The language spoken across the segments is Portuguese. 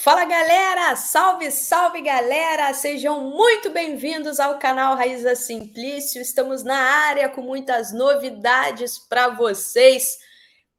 Fala galera, salve, salve galera, sejam muito bem-vindos ao canal Raiza Simplício. Estamos na área com muitas novidades para vocês.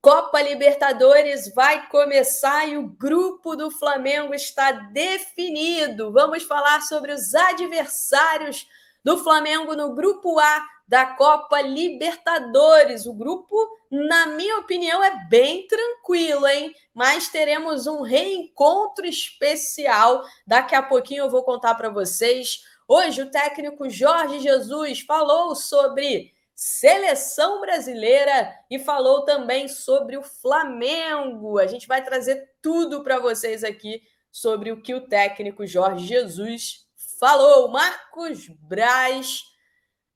Copa Libertadores vai começar e o grupo do Flamengo está definido. Vamos falar sobre os adversários do Flamengo no grupo A da Copa Libertadores. O grupo, na minha opinião, é bem tranquilo, hein? Mas teremos um reencontro especial. Daqui a pouquinho eu vou contar para vocês. Hoje o técnico Jorge Jesus falou sobre seleção brasileira e falou também sobre o Flamengo. A gente vai trazer tudo para vocês aqui sobre o que o técnico Jorge Jesus falou. Marcos Braz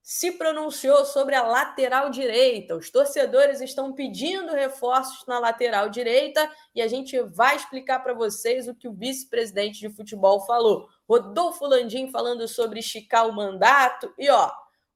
se pronunciou sobre a lateral direita. Os torcedores estão pedindo reforços na lateral direita e a gente vai explicar para vocês o que o vice-presidente de futebol falou. Rodolfo Landim falando sobre esticar o mandato e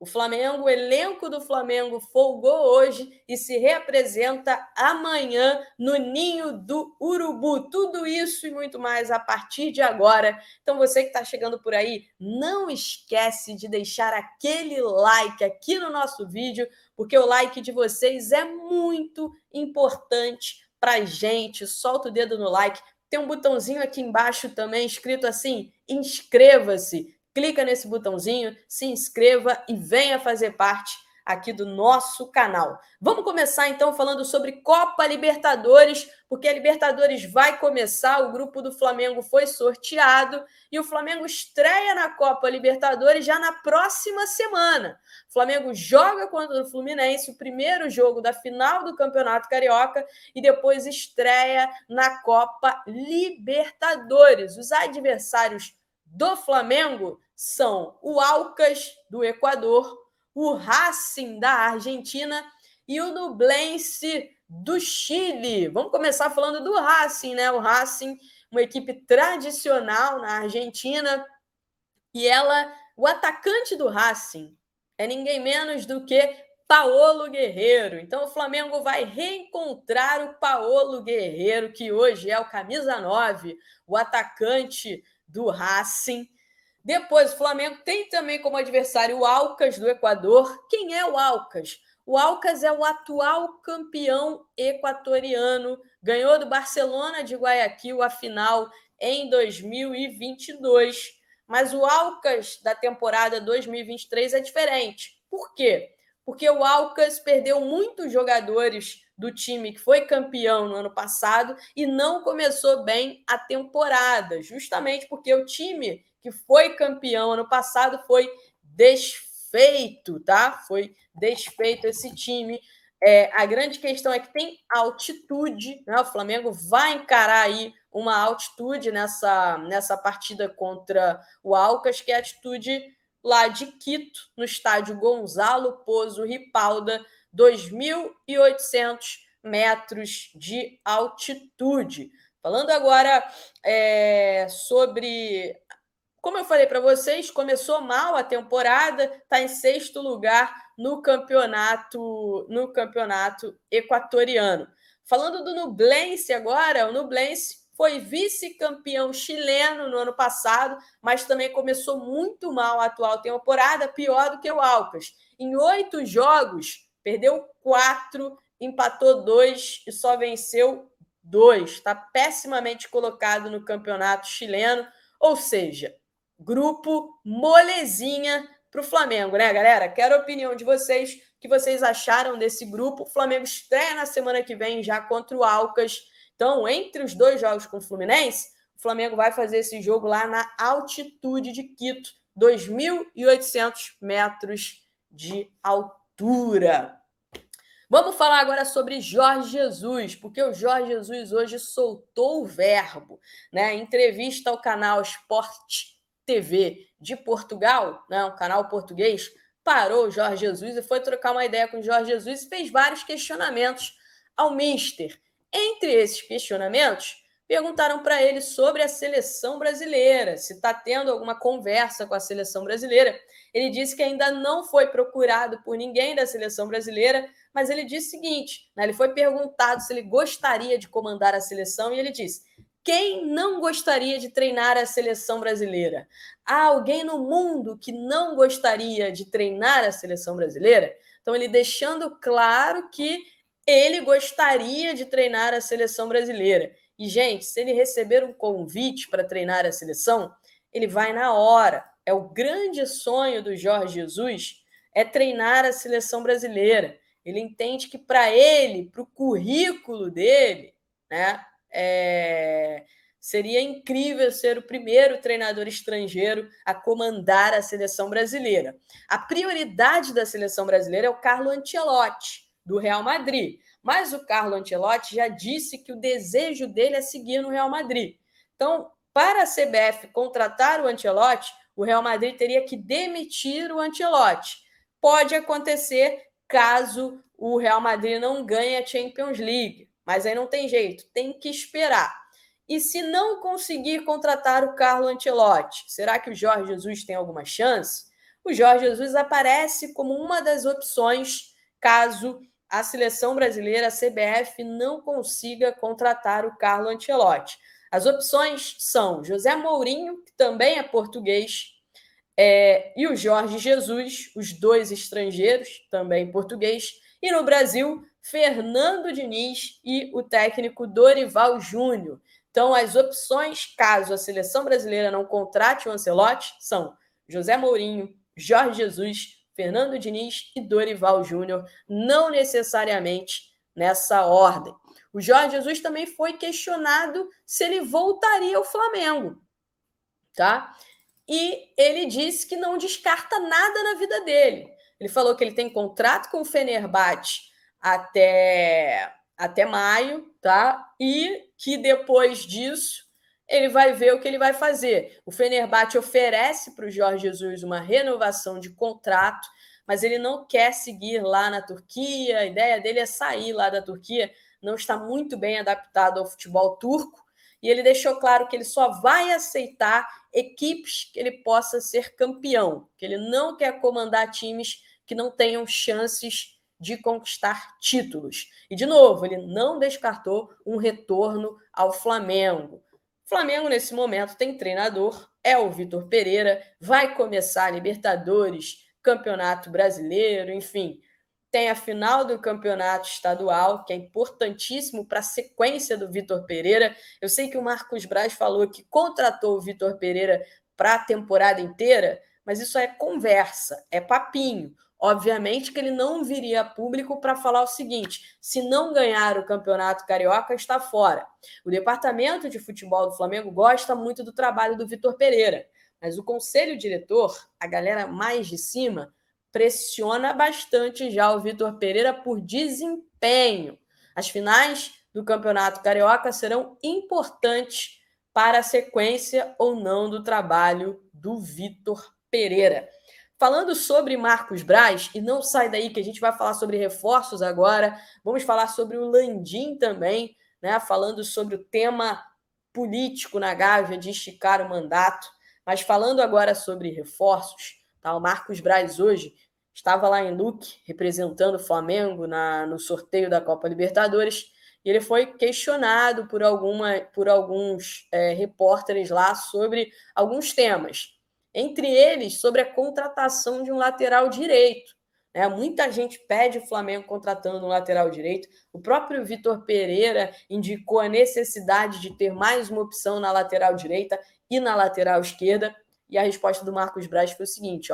o Flamengo, o elenco do Flamengo folgou hoje e se reapresenta amanhã no Ninho do Urubu. Tudo isso e muito mais a partir de agora. Então você que está chegando por aí, não esquece de deixar aquele like aqui no nosso vídeo, porque o like de vocês é muito importante para a gente. Solta o dedo no like. Tem um botãozinho aqui embaixo também escrito assim, inscreva-se. Clica nesse botãozinho, se inscreva e venha fazer parte aqui do nosso canal. Vamos começar então falando sobre Copa Libertadores, porque a Libertadores vai começar, o grupo do Flamengo foi sorteado e o Flamengo estreia na Copa Libertadores já na próxima semana. O Flamengo joga contra o Fluminense, o primeiro jogo da final do Campeonato Carioca e depois estreia na Copa Libertadores. Os adversários do Flamengo são o Aucas, do Equador, o Racing, da Argentina, e o Nublense, do Chile. Vamos começar falando do Racing, né? O Racing, uma equipe tradicional na Argentina, e o atacante do Racing é ninguém menos do que Paolo Guerreiro. Então o Flamengo vai reencontrar o Paolo Guerreiro, que hoje é o camisa 9, o atacante do Racing. Depois, o Flamengo tem também como adversário o Aucas, do Equador. Quem é o Aucas? O Aucas é o atual campeão equatoriano, ganhou do Barcelona de Guayaquil a final em 2022. Mas o Aucas da temporada 2023 é diferente. Por quê? Porque o Aucas perdeu muitos jogadores do time que foi campeão no ano passado e não começou bem a temporada, justamente porque o time que foi campeão ano passado foi desfeito, tá? Foi desfeito esse time. A grande questão é que tem altitude, né? O Flamengo vai encarar aí uma altitude nessa partida contra o Aucas, que é a altitude lá de Quito, no estádio Gonzalo Pozo Ripalda, 2.800 metros de altitude. Falando agora sobre, como eu falei para vocês, começou mal a temporada, está em 6º lugar no campeonato equatoriano. Falando do Nublense agora, o Nublense foi vice-campeão chileno no ano passado, mas também começou muito mal a atual temporada, pior do que o Aucas. Em 8 jogos, perdeu 4, empatou 2 e só venceu 2. Está pessimamente colocado no campeonato chileno, ou seja, grupo molezinha para o Flamengo, né, galera? Quero a opinião de vocês, o que vocês acharam desse grupo. O Flamengo estreia na semana que vem já contra o Aucas. Então, entre os 2 jogos com o Fluminense, o Flamengo vai fazer esse jogo lá na altitude de Quito, 2.800 metros de altura. Vamos falar agora sobre Jorge Jesus, porque o Jorge Jesus hoje soltou o verbo, né? Em entrevista ao canal Sport TV de Portugal, né? Um canal português, parou o Jorge Jesus e foi trocar uma ideia com o Jorge Jesus e fez vários questionamentos ao mister. Entre esses questionamentos, perguntaram para ele sobre a seleção brasileira, se está tendo alguma conversa com a seleção brasileira. Ele disse que ainda não foi procurado por ninguém da seleção brasileira, mas ele disse o seguinte, né? Ele foi perguntado se ele gostaria de comandar a seleção e ele disse, Quem não gostaria de treinar a seleção brasileira? Há alguém no mundo que não gostaria de treinar a seleção brasileira? Então, ele deixando claro que ele gostaria de treinar a seleção brasileira. E, gente, se ele receber um convite para treinar a seleção, ele vai na hora. É o grande sonho do Jorge Jesus, é treinar a seleção brasileira. Ele entende que para ele, para o currículo dele, né, seria incrível ser o primeiro treinador estrangeiro a comandar a seleção brasileira. A prioridade da seleção brasileira é o Carlo Ancelotti, do Real Madrid. Mas o Carlo Ancelotti já disse que o desejo dele é seguir no Real Madrid. Então, para a CBF contratar o Ancelotti, o Real Madrid teria que demitir o Ancelotti. Pode acontecer caso o Real Madrid não ganhe a Champions League, mas aí não tem jeito, tem que esperar. E se não conseguir contratar o Carlo Ancelotti, será que o Jorge Jesus tem alguma chance? O Jorge Jesus aparece como uma das opções caso a seleção brasileira, a CBF, não consiga contratar o Carlo Ancelotti. As opções são José Mourinho, que também é português, e o Jorge Jesus, os dois estrangeiros, também português, e no Brasil, Fernando Diniz e o técnico Dorival Júnior. Então, as opções, caso a seleção brasileira não contrate o Ancelotti, são José Mourinho, Jorge Jesus, Fernando Diniz e Dorival Júnior, não necessariamente nessa ordem. O Jorge Jesus também foi questionado se ele voltaria ao Flamengo, tá? E ele disse que não descarta nada na vida dele. Ele falou que ele tem contrato com o Fenerbahçe até maio, tá? E que depois disso ele vai ver o que ele vai fazer. O Fenerbahçe oferece para o Jorge Jesus uma renovação de contrato, mas ele não quer seguir lá na Turquia. A ideia dele é sair lá da Turquia, não está muito bem adaptado ao futebol turco. E ele deixou claro que ele só vai aceitar equipes que ele possa ser campeão, que ele não quer comandar times que não tenham chances de conquistar títulos. E, de novo, ele não descartou um retorno ao Flamengo. O Flamengo, nesse momento, tem treinador, é o Vitor Pereira, vai começar a Libertadores, Campeonato Brasileiro, enfim. Tem a final do campeonato estadual, que é importantíssimo para a sequência do Vitor Pereira. Eu sei que o Marcos Braz falou que contratou o Vitor Pereira para a temporada inteira, mas isso é conversa, é papinho. Obviamente que ele não viria a público para falar o seguinte: se não ganhar o Campeonato Carioca, está fora. O departamento de futebol do Flamengo gosta muito do trabalho do Vitor Pereira, mas o conselho diretor, a galera mais de cima, pressiona bastante já o Vitor Pereira por desempenho. As finais do Campeonato Carioca serão importantes para a sequência ou não do trabalho do Vitor Pereira. Falando sobre Marcos Braz, e não sai daí que a gente vai falar sobre reforços agora, vamos falar sobre o Landim também, né? Falando sobre o tema político na Gávea de esticar o mandato, mas falando agora sobre reforços, tá? O Marcos Braz hoje estava lá em Luque, representando o Flamengo no sorteio da Copa Libertadores, e ele foi questionado por alguns repórteres lá sobre alguns temas. Entre eles, sobre a contratação de um lateral direito. Muita gente pede o Flamengo contratando um lateral direito. O próprio Vitor Pereira indicou a necessidade de ter mais uma opção na lateral direita e na lateral esquerda. E a resposta do Marcos Braz foi o seguinte: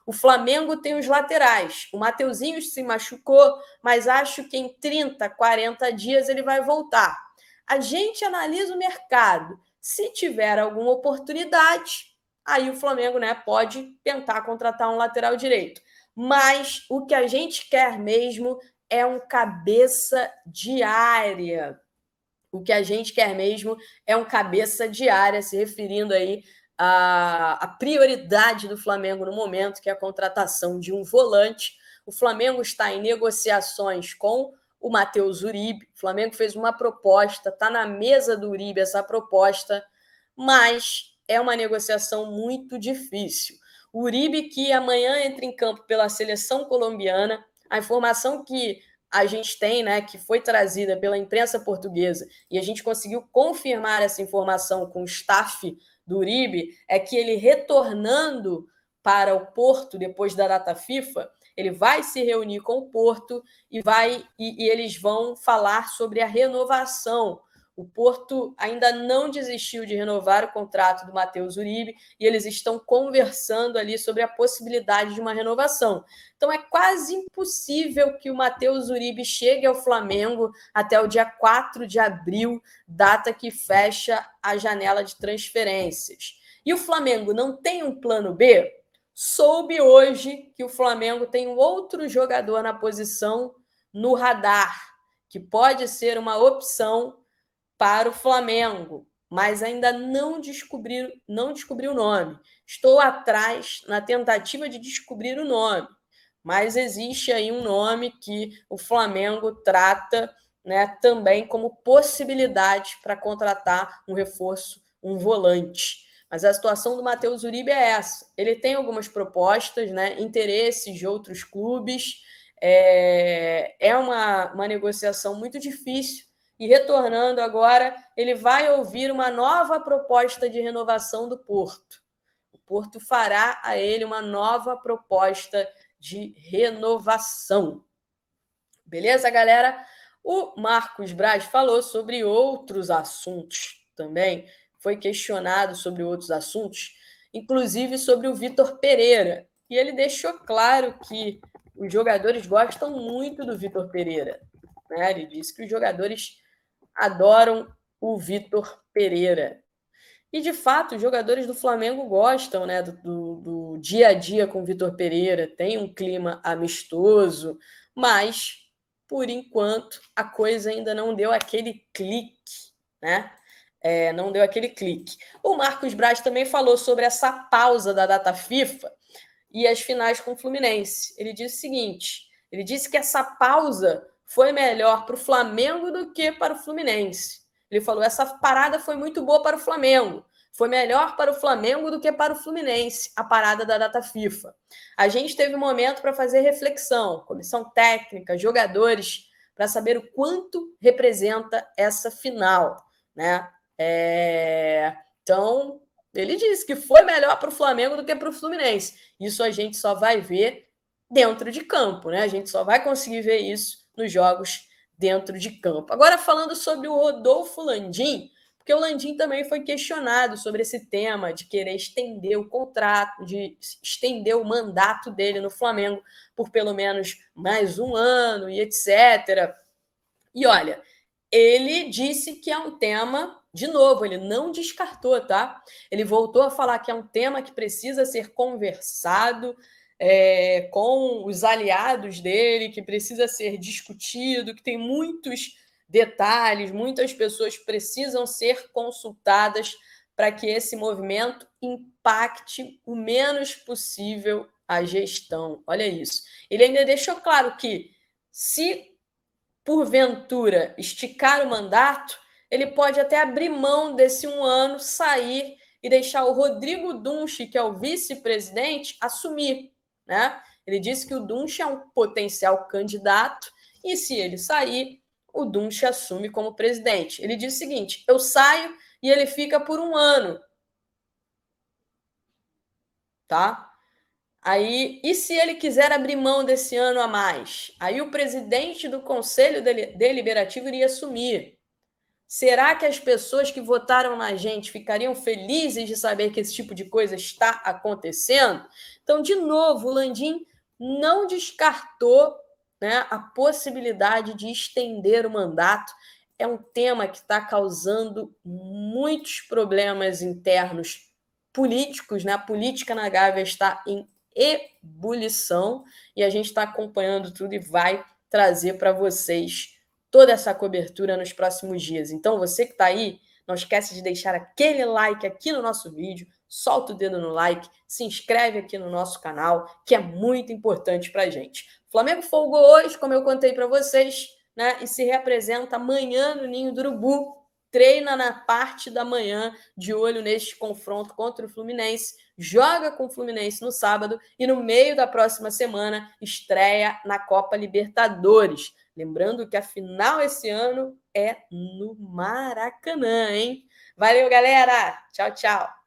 o Flamengo tem os laterais. O Mateuzinho se machucou, mas acho que em 30, 40 dias ele vai voltar. A gente analisa o mercado. Se tiver alguma oportunidade, aí o Flamengo, pode tentar contratar um lateral direito. Mas o que a gente quer mesmo é um cabeça de área. O que a gente quer mesmo é um cabeça de área, se referindo aí à prioridade do Flamengo no momento, que é a contratação de um volante. O Flamengo está em negociações com o Matheus Uribe. O Flamengo fez uma proposta, está na mesa do Uribe essa proposta, mas é uma negociação muito difícil. O Uribe, que amanhã entra em campo pela seleção colombiana, a informação que a gente tem, né, que foi trazida pela imprensa portuguesa, e a gente conseguiu confirmar essa informação com o staff do Uribe, é que ele retornando para o Porto depois da data FIFA, ele vai se reunir com o Porto e eles vão falar sobre a renovação. O Porto ainda não desistiu de renovar o contrato do Matheus Uribe e eles estão conversando ali sobre a possibilidade de uma renovação. Então é quase impossível que o Matheus Uribe chegue ao Flamengo até o dia 4 de abril, data que fecha a janela de transferências. E o Flamengo não tem um plano B? Soube hoje que o Flamengo tem um outro jogador na posição no radar, que pode ser uma opção para o Flamengo, mas ainda não descobriu o nome. Estou atrás na tentativa de descobrir o nome, mas existe aí um nome que o Flamengo trata, né, também como possibilidade para contratar um reforço, um volante. Mas a situação do Matheus Uribe é essa. Ele tem algumas propostas, né, interesses de outros clubes. É uma negociação muito difícil. E retornando agora, ele vai ouvir uma nova proposta de renovação do Porto. O Porto fará a ele uma nova proposta de renovação. Beleza, galera? O Marcos Braz falou sobre outros assuntos também, foi questionado sobre outros assuntos, inclusive sobre o Vitor Pereira. E ele deixou claro que os jogadores gostam muito do Vitor Pereira. Né? Ele disse que os jogadores adoram o Vitor Pereira. E, de fato, os jogadores do Flamengo gostam, né, do dia a dia com o Vitor Pereira, tem um clima amistoso, mas, por enquanto, a coisa ainda não deu aquele clique, né? Não deu aquele clique. O Marcos Braz também falou sobre essa pausa da data FIFA e as finais com o Fluminense. Ele disse o seguinte, ele disse que essa pausa foi melhor para o Flamengo do que para o Fluminense. Ele falou, essa parada foi muito boa para o Flamengo. Foi melhor para o Flamengo do que para o Fluminense, a parada da data FIFA. A gente teve um momento para fazer reflexão, comissão técnica, jogadores, para saber o quanto representa essa final. Né? Então, ele disse que foi melhor para o Flamengo do que para o Fluminense. Isso a gente só vai ver dentro de campo, né? A gente só vai conseguir ver isso nos jogos dentro de campo. Agora, falando sobre o Rodolfo Landim, porque o Landim também foi questionado sobre esse tema de querer estender o contrato, de estender o mandato dele no Flamengo por pelo menos mais um ano e etc. E olha, ele disse que é um tema, de novo, ele não descartou, tá? Ele voltou a falar que é um tema que precisa ser conversado com os aliados dele, que precisa ser discutido, que tem muitos detalhes, muitas pessoas precisam ser consultadas para que esse movimento impacte o menos possível a gestão. Olha isso. Ele ainda deixou claro que, se porventura esticar o mandato, ele pode até abrir mão desse um ano, sair e deixar o Rodrigo Dunche, que é o vice-presidente, assumir. Né? Ele disse que o Dunche é um potencial candidato e, se ele sair, o Dunche assume como presidente. Ele disse o seguinte, eu saio e ele fica por um ano. Tá? Aí, e se ele quiser abrir mão desse ano a mais? Aí o presidente do Conselho Deliberativo iria assumir. Será que as pessoas que votaram na gente ficariam felizes de saber que esse tipo de coisa está acontecendo? Então, de novo, o Landim não descartou, né, a possibilidade de estender o mandato. É um tema que está causando muitos problemas internos políticos, né? A política na Gávea está em ebulição e a gente está acompanhando tudo e vai trazer para vocês toda essa cobertura nos próximos dias. Então, você que está aí, não esquece de deixar aquele like aqui no nosso vídeo, solta o dedo no like, se inscreve aqui no nosso canal, que é muito importante para a gente. O Flamengo folgou hoje, como eu contei para vocês, né, e se reapresenta amanhã no Ninho do Urubu. treina na parte da manhã, de olho neste confronto contra o Fluminense, joga com o Fluminense no sábado e no meio da próxima semana estreia na Copa Libertadores. Lembrando que a final esse ano é no Maracanã, hein? Valeu, galera! Tchau, tchau!